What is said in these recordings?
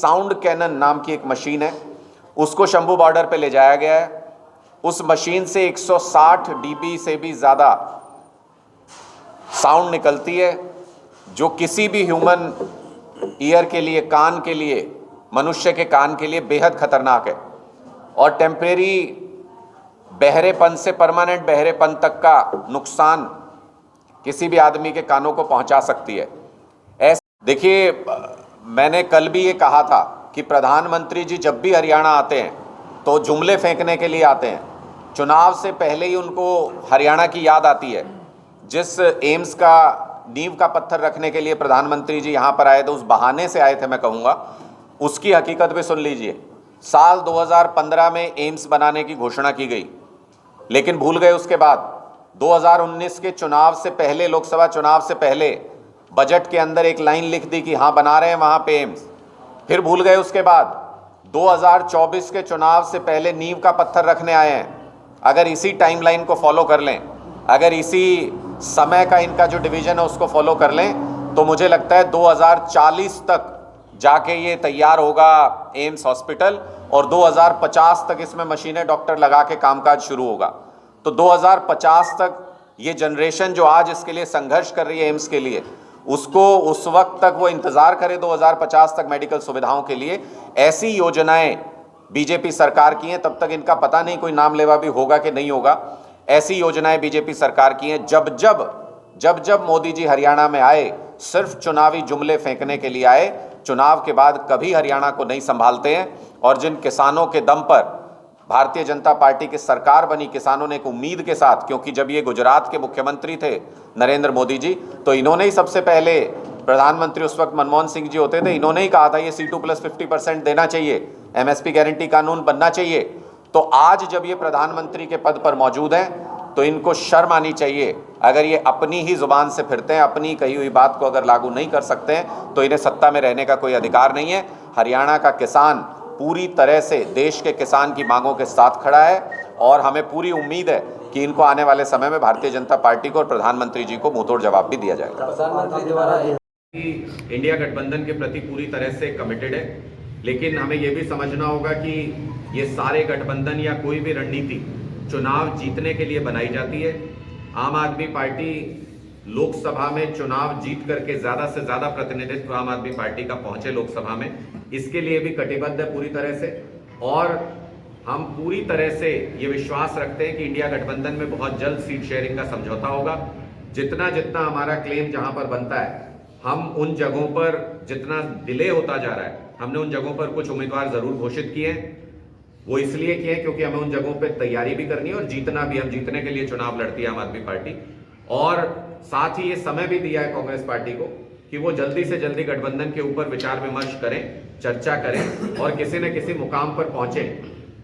Sound cannon नाम की एक मशीन है, उसको शंभू बॉर्डर पे ले जाया गया है। उस मशीन से 160 डीबी से भी ज़्यादा साउंड निकलती है, जो किसी भी ह्यूमन ईयर के लिए, कान के लिए, मनुष्य के कान के लिए बेहद खतरनाक है और टेम्परेरी बहरेपन से परमानेंट बहरेपन तक का नुकसान किसी भी आदमी के कानों को पहुंचा सकती है। ऐसे देखिए, मैंने कल भी ये कहा था कि प्रधानमंत्री जी जब भी हरियाणा आते हैं तो जुमले फेंकने के लिए आते हैं। चुनाव से पहले ही उनको हरियाणा की याद आती है। जिस एम्स का नींव का पत्थर रखने के लिए प्रधानमंत्री जी यहाँ पर आए थे, उस बहाने से आए थे मैं कहूँगा, उसकी हकीकत भी सुन लीजिए। साल 2015 में एम्स बनाने की घोषणा की गई, लेकिन भूल गए। उसके बाद 2019 के चुनाव से पहले, लोकसभा चुनाव से पहले बजट के अंदर एक लाइन लिख दी कि हाँ बना रहे हैं वहाँ पे एम्स, फिर भूल गए। उसके बाद 2024 के चुनाव से पहले नींव का पत्थर रखने आए हैं। अगर इसी टाइमलाइन को फॉलो कर लें, अगर इसी समय का इनका जो डिवीजन है उसको फॉलो कर लें, तो मुझे लगता है 2040 तक जाके ये तैयार होगा एम्स हॉस्पिटल और 2050 तक इसमें मशीनें, डॉक्टर लगा के कामकाज शुरू होगा। तो 2050 तक ये जनरेशन जो आज इसके लिए संघर्ष कर रही है एम्स के लिए, उसको उस वक्त तक वो इंतज़ार करे 2050 तक मेडिकल सुविधाओं के लिए। ऐसी योजनाएं बीजेपी सरकार की हैं, तब तक इनका पता नहीं कोई नाम लेवा भी होगा कि नहीं होगा। ऐसी योजनाएं बीजेपी सरकार की हैं। जब जब मोदी जी हरियाणा में आए, सिर्फ चुनावी जुमले फेंकने के लिए आए, चुनाव के बाद कभी हरियाणा को नहीं संभालते हैं। और जिन किसानों के दम पर भारतीय जनता पार्टी की सरकार बनी, किसानों ने एक उम्मीद के साथ, क्योंकि जब ये गुजरात के मुख्यमंत्री थे नरेंद्र मोदी जी, तो इन्होंने ही सबसे पहले, प्रधानमंत्री उस वक्त मनमोहन सिंह जी होते थे, इन्होंने ही कहा था ये C2+50% देना चाहिए, MSP गारंटी कानून बनना चाहिए। तो आज जब ये प्रधानमंत्री के पद पर मौजूद हैं, तो इनको शर्म आनी चाहिए। अगर ये अपनी ही जुबान से फिरते हैं, अपनी कही हुई बात को अगर लागू नहीं कर सकते हैं, तो इन्हें सत्ता में रहने का कोई अधिकार नहीं है। हरियाणा का किसान पूरी तरह से देश के किसान की मांगों के साथ खड़ा है और हमें पूरी उम्मीद है कि इनको आने वाले समय में भारतीय जनता पार्टी को और प्रधानमंत्री जी को मुंहतोड़ जवाब भी दिया जाएगा। प्रधानमंत्री द्वारा इंडिया गठबंधन के प्रति पूरी तरह से कमिटेड है, लेकिन हमें यह भी समझना होगा कि ये सारे गठबंधन या कोई भी रणनीति चुनाव जीतने के लिए बनाई जाती है। आम आदमी पार्टी लोकसभा में चुनाव जीत करके ज़्यादा से ज़्यादा प्रतिनिधित्व आम आदमी पार्टी का पहुंचे लोकसभा में, इसके लिए भी कटिबद्ध है पूरी तरह से। और हम पूरी तरह से ये विश्वास रखते हैं कि इंडिया गठबंधन में बहुत जल्द सीट शेयरिंग का समझौता होगा। जितना जितना हमारा क्लेम जहां पर बनता है, हम उन जगहों पर, जितना डिले होता जा रहा है, हमने उन जगहों पर कुछ उम्मीदवार जरूर घोषित किए हैं। वो इसलिए किए हैं क्योंकि हमें उन जगहों पर तैयारी भी करनी है और जीतना भी। हम जीतने के लिए चुनाव लड़ती है आम आदमी पार्टी, और साथ ही ये समय भी दिया है कांग्रेस पार्टी को कि वो जल्दी से जल्दी गठबंधन के ऊपर विचार विमर्श करें, चर्चा करें और किसी न किसी मुकाम पर पहुंचे।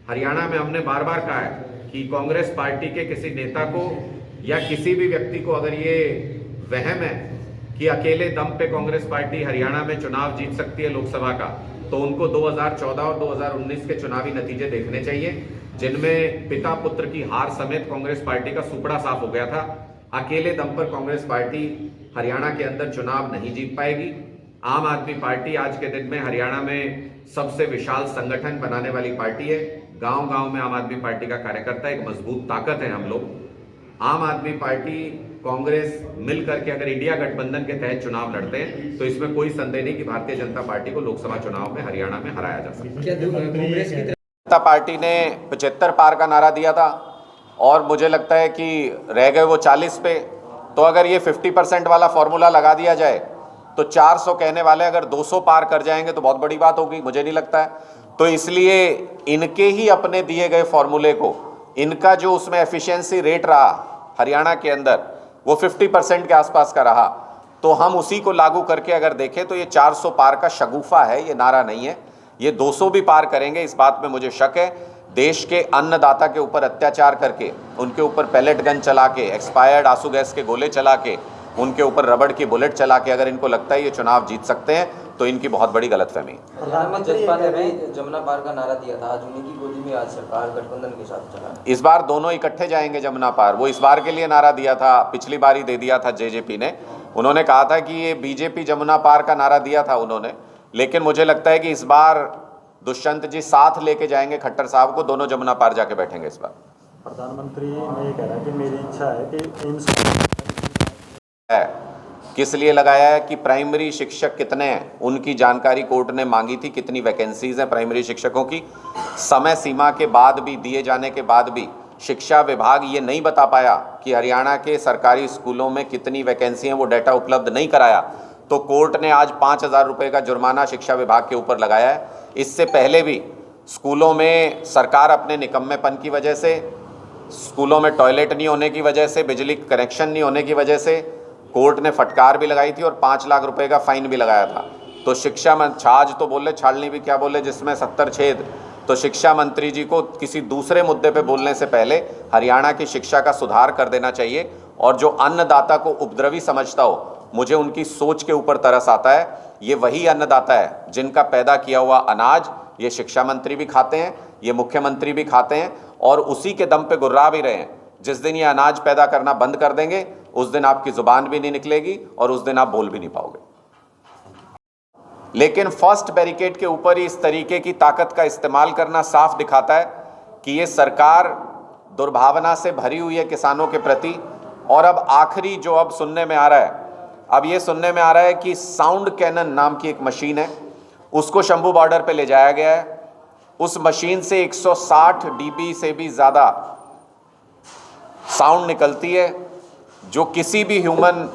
हरियाणा में हमने बार बार कहा है कि कांग्रेस पार्टी के किसी नेता को या किसी भी व्यक्ति को अगर ये वहम है कि अकेले दम पे कांग्रेस पार्टी हरियाणा में चुनाव जीत सकती है लोकसभा का, तो उनको 2014 और 2019 के चुनावी नतीजे देखने चाहिए, जिनमें पिता पुत्र की हार समेत कांग्रेस पार्टी का सुपड़ा साफ हो गया था। अकेले दम पर कांग्रेस पार्टी हरियाणा के अंदर चुनाव नहीं जीत पाएगी। आम आदमी पार्टी आज के दिन में हरियाणा में सबसे विशाल संगठन बनाने वाली पार्टी है। गांव गांव में आम आदमी पार्टी का कार्यकर्ता एक मजबूत ताकत है। हम लोग आम आदमी पार्टी, कांग्रेस मिलकर के अगर इंडिया गठबंधन के तहत चुनाव लड़ते हैं, तो इसमें कोई संदेह नहीं कि भारतीय जनता पार्टी को लोकसभा चुनाव में हरियाणा में हराया जा सकता है। कांग्रेस की जनता पार्टी ने 75 पार का नारा दिया था और मुझे लगता है कि रह गए वो 40 पे। तो अगर ये 50% वाला फॉर्मूला लगा दिया जाए, तो 400 कहने वाले अगर 200 पार कर जाएंगे तो बहुत बड़ी बात होगी, मुझे नहीं लगता है। तो इसलिए इनके ही अपने दिए गए फॉर्मूले को, इनका जो उसमें एफिशिएंसी रेट रहा हरियाणा के अंदर, वो 50% के आसपास का रहा। तो हम उसी को लागू करके अगर देखें तो ये 400 पार का शगुफा है, ये नारा नहीं है। ये 200 भी पार करेंगे, इस बात में मुझे शक है। देश के अन्नदाता के ऊपर अत्याचार करके, उनके ऊपर पैलेट गन चला के, एक्सपायर्ड आंसू गैस के गोले चला के, उनके ऊपर रबड़ की बुलेट चला के अगर इनको लगता है ये चुनाव जीत सकते हैं, तो इनकी बहुत बड़ी गलतफहमी है। प्रधानमंत्री ने जमुना पार का नारा दिया था, आज उन्हीं की गोदी में आज सरकार गठबंधन के साथ चला। इस बार दोनों इकट्ठे जाएंगे जमुना पार। वो इस बार के लिए नारा दिया था, पिछली बार ही दे दिया था जेजेपी ने। उन्होंने कहा था कि ये बीजेपी जमुना पार का नारा दिया था उन्होंने, लेकिन मुझे लगता है कि इस बार दुष्यंत जी साथ लेके जाएंगे खट्टर साहब को, दोनों जमुना पार जाके बैठेंगे इस बार। प्रधानमंत्री ने ये कह रहा है कि मेरी इच्छा है कि एम्स है किस लिए लगाया है कि प्राइमरी शिक्षक कितने हैं उनकी जानकारी कोर्ट ने मांगी थी, कितनी वैकेंसीज हैं प्राइमरी शिक्षकों की। समय सीमा के बाद भी, दिए जाने के बाद भी शिक्षा विभाग ये नहीं बता पाया कि हरियाणा के सरकारी स्कूलों में कितनी वैकेंसी हैं, वो डाटा उपलब्ध नहीं कराया, तो कोर्ट ने आज 5,000 रुपये का जुर्माना शिक्षा विभाग के ऊपर लगाया है। इससे पहले भी स्कूलों में सरकार अपने निकम्मेपन की वजह से, स्कूलों में टॉयलेट नहीं होने की वजह से, बिजली कनेक्शन नहीं होने की वजह से कोर्ट ने फटकार भी लगाई थी और 5 लाख रुपए का फाइन भी लगाया था। तो शिक्षा मंत्री छाछ तो बोले, छालनी भी क्या बोले, जिसमें 70 छेद। तो शिक्षा मंत्री जी को किसी दूसरे मुद्दे पे बोलने से पहले हरियाणा की शिक्षा का सुधार कर देना चाहिए। और जो अन्नदाता को उपद्रवी समझता हो, मुझे उनकी सोच के ऊपर तरस आता है। ये वही अन्नदाता है जिनका पैदा किया हुआ अनाज ये शिक्षा मंत्री भी खाते हैं, ये मुख्यमंत्री भी खाते हैं, और उसी के दम पे गुर्रा भी रहे हैं। जिस दिन ये अनाज पैदा करना बंद कर देंगे, उस दिन आपकी जुबान भी नहीं निकलेगी और उस दिन आप बोल भी नहीं पाओगे। लेकिन फर्स्ट बैरिकेड के ऊपर ही इस तरीके की ताकत का इस्तेमाल करना साफ दिखाता है कि ये सरकार दुर्भावना से भरी हुई है किसानों के प्रति। और अब आखिरी जो अब सुनने में आ रहा है, अब ये सुनने में आ रहा है कि साउंड कैनन नाम की एक मशीन है, उसको शंभू बॉर्डर पे ले जाया गया है। उस मशीन से 160 डीबी से भी ज़्यादा साउंड निकलती है, जो किसी भी ह्यूमन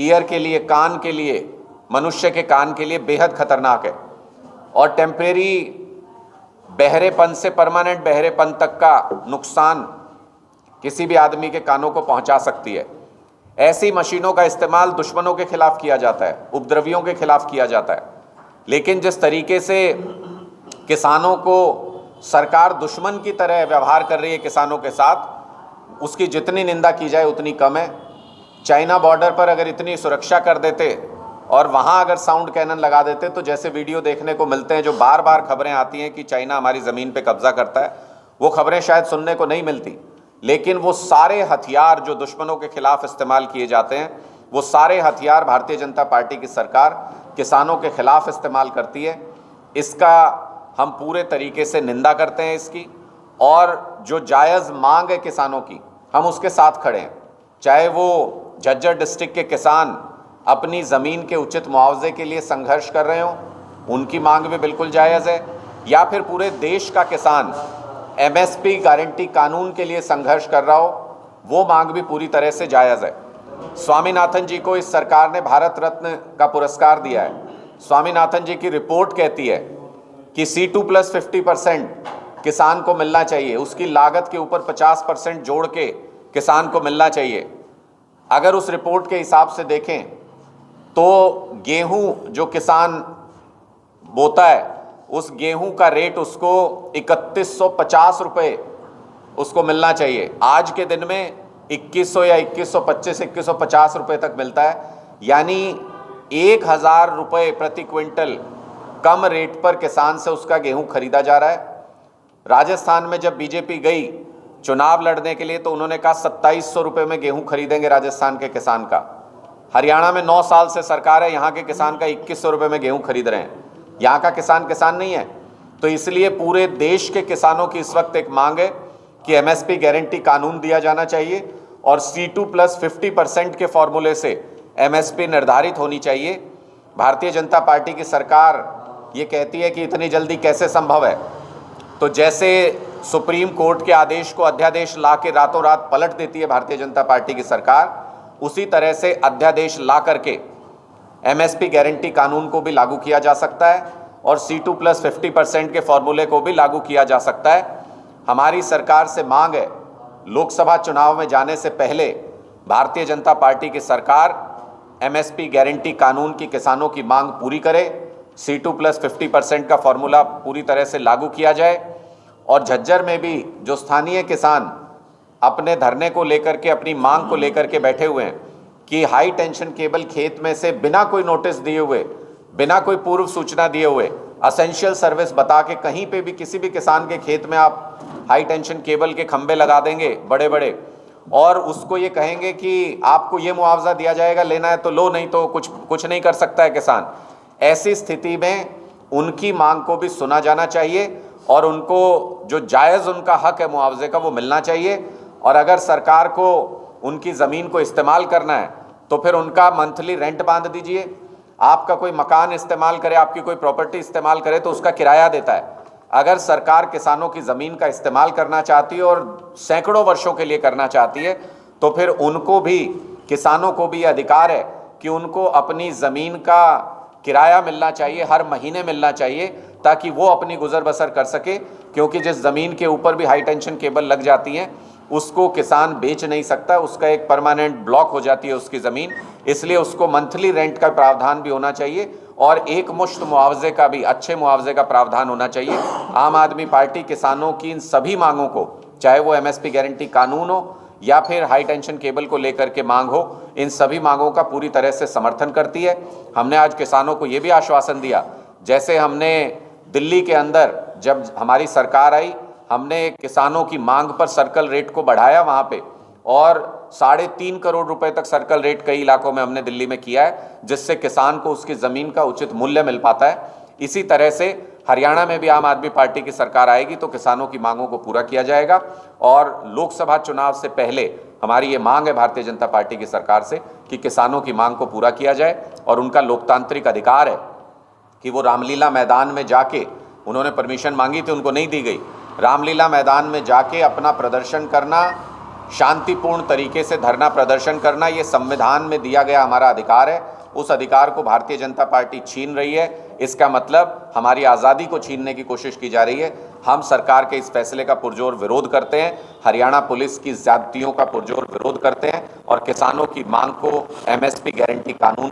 ईयर के लिए, कान के लिए, मनुष्य के कान के लिए बेहद खतरनाक है। और टेम्परेरी बहरेपन से परमानेंट बहरेपन तक का नुकसान किसी भी आदमी के कानों को पहुंचा सकती है। ऐसी मशीनों का इस्तेमाल दुश्मनों के खिलाफ किया जाता है, उपद्रवियों के खिलाफ किया जाता है। लेकिन जिस तरीके से किसानों को सरकार दुश्मन की तरह व्यवहार कर रही है किसानों के साथ, उसकी जितनी निंदा की जाए उतनी कम है। चाइना बॉर्डर पर अगर इतनी सुरक्षा कर देते और वहाँ अगर साउंड कैनन लगा देते, तो जैसे वीडियो देखने को मिलते हैं, जो बार बार खबरें आती हैं कि चाइना हमारी ज़मीन पे कब्जा करता है, वो खबरें शायद सुनने को नहीं मिलती। लेकिन वो सारे हथियार जो दुश्मनों के खिलाफ इस्तेमाल किए जाते हैं, वो सारे हथियार भारतीय जनता पार्टी की सरकार किसानों के खिलाफ इस्तेमाल करती है। इसका हम पूरे तरीके से निंदा करते हैं इसकी, और जो जायज़ मांग है किसानों की, हम उसके साथ खड़े हैं। चाहे वो झज्जर डिस्ट्रिक्ट के किसान अपनी ज़मीन के उचित मुआवजे के लिए संघर्ष कर रहे हों, उनकी मांग भी बिल्कुल जायज़ है, या फिर पूरे देश का किसान एमएसपी गारंटी कानून के लिए संघर्ष कर रहा हो, वो मांग भी पूरी तरह से जायज़ है। स्वामीनाथन जी को इस सरकार ने भारत रत्न का पुरस्कार दिया है। स्वामीनाथन जी की रिपोर्ट कहती है कि C2+50% किसान को मिलना चाहिए, उसकी लागत के ऊपर 50% जोड़ के किसान को मिलना चाहिए। अगर उस रिपोर्ट के हिसाब से देखें तो गेहूं जो किसान बोता है, उस गेहूं का रेट उसको 3150 रुपये उसको मिलना चाहिए। आज के दिन में 2100 या 2125, 2150 रुपये तक मिलता है, यानी 1000 रुपये प्रति क्विंटल कम रेट पर किसान से उसका गेहूं खरीदा जा रहा है। राजस्थान में जब बीजेपी गई चुनाव लड़ने के लिए, तो उन्होंने कहा 2700 रुपये में गेहूं खरीदेंगे राजस्थान के किसान का। हरियाणा में 9 साल से सरकार है, यहाँ के किसान का 2100 रुपये में गेहूं खरीद रहे हैं। यहाँ का किसान नहीं है। तो इसलिए पूरे देश के किसानों की इस वक्त एक मांग है कि एमएसपी गारंटी कानून दिया जाना चाहिए और C2+50% के फॉर्मूले से एमएसपी निर्धारित होनी चाहिए। भारतीय जनता पार्टी की सरकार ये कहती है कि इतनी जल्दी कैसे संभव है, तो जैसे सुप्रीम कोर्ट के आदेश को अध्यादेश ला के रातों रात पलट देती है भारतीय जनता पार्टी की सरकार, उसी तरह से अध्यादेश ला करके एमएसपी गारंटी कानून को भी लागू किया जा सकता है और C2+50% के फॉर्मूले को भी लागू किया जा सकता है। हमारी सरकार से मांग है, लोकसभा चुनाव में जाने से पहले भारतीय जनता पार्टी की सरकार एमएसपी गारंटी कानून की किसानों की मांग पूरी करे, C2+50% का फॉर्मूला पूरी तरह से लागू किया जाए, और झज्जर में भी जो स्थानीय किसान अपने धरने को लेकर के, अपनी मांग को लेकर के बैठे हुए हैं कि हाई टेंशन केबल खेत में से बिना कोई नोटिस दिए हुए, बिना कोई पूर्व सूचना दिए हुए, असेंशियल सर्विस बता के कहीं पे भी किसी भी किसान के खेत में आप हाई टेंशन केबल के खंभे लगा देंगे बड़े बड़े, और उसको ये कहेंगे कि आपको ये मुआवजा दिया जाएगा, लेना है तो लो, नहीं तो कुछ नहीं कर सकता है किसान। ऐसी स्थिति में उनकी मांग को भी सुना जाना चाहिए और उनको जो जायज़ उनका हक है मुआवजे का वो मिलना चाहिए। और अगर सरकार को उनकी ज़मीन को इस्तेमाल करना है तो फिर उनका मंथली रेंट बांध दीजिए। आपका कोई मकान इस्तेमाल करे, आपकी कोई प्रॉपर्टी इस्तेमाल करे तो उसका किराया देता है। अगर सरकार किसानों की ज़मीन का इस्तेमाल करना चाहती है और सैकड़ों वर्षों के लिए करना चाहती है तो फिर उनको भी, किसानों को भी अधिकार है कि उनको अपनी ज़मीन का किराया मिलना चाहिए, हर महीने मिलना चाहिए, ताकि वो अपनी गुजर बसर कर सके। क्योंकि जिस ज़मीन के ऊपर भी हाई टेंशन केबल लग जाती हैं उसको किसान बेच नहीं सकता, उसका एक परमानेंट ब्लॉक हो जाती है उसकी ज़मीन, इसलिए उसको मंथली रेंट का प्रावधान भी होना चाहिए और एक मुश्त मुआवजे का भी, अच्छे मुआवजे का प्रावधान होना चाहिए। आम आदमी पार्टी किसानों की इन सभी मांगों को, चाहे वो MSP गारंटी कानून हो या फिर हाई टेंशन केबल को लेकर के मांग हो, इन सभी मांगों का पूरी तरह से समर्थन करती है। हमने आज किसानों को ये भी आश्वासन दिया, जैसे हमने दिल्ली के अंदर जब हमारी सरकार आई, हमने किसानों की मांग पर सर्कल रेट को बढ़ाया वहाँ पे, और 3.5 करोड़ रुपए तक सर्कल रेट कई इलाकों में हमने दिल्ली में किया है, जिससे किसान को उसकी ज़मीन का उचित मूल्य मिल पाता है। इसी तरह से हरियाणा में भी आम आदमी पार्टी की सरकार आएगी तो किसानों की मांगों को पूरा किया जाएगा। और लोकसभा चुनाव से पहले हमारी ये मांग है भारतीय जनता पार्टी की सरकार से कि किसानों की मांग को पूरा किया जाए और उनका लोकतांत्रिक अधिकार है कि वो रामलीला मैदान में जाके, उन्होंने परमिशन मांगी थी, उनको नहीं दी गई, रामलीला मैदान में जाके अपना प्रदर्शन करना, शांतिपूर्ण तरीके से धरना प्रदर्शन करना, ये संविधान में दिया गया हमारा अधिकार है। उस अधिकार को भारतीय जनता पार्टी छीन रही है। इसका मतलब हमारी आज़ादी को छीनने की कोशिश की जा रही है। हम सरकार के इस फैसले का पुरजोर विरोध करते हैं, हरियाणा पुलिस की ज़्यादतियों का पुरजोर विरोध करते हैं और किसानों की मांग को MSP गारंटी कानून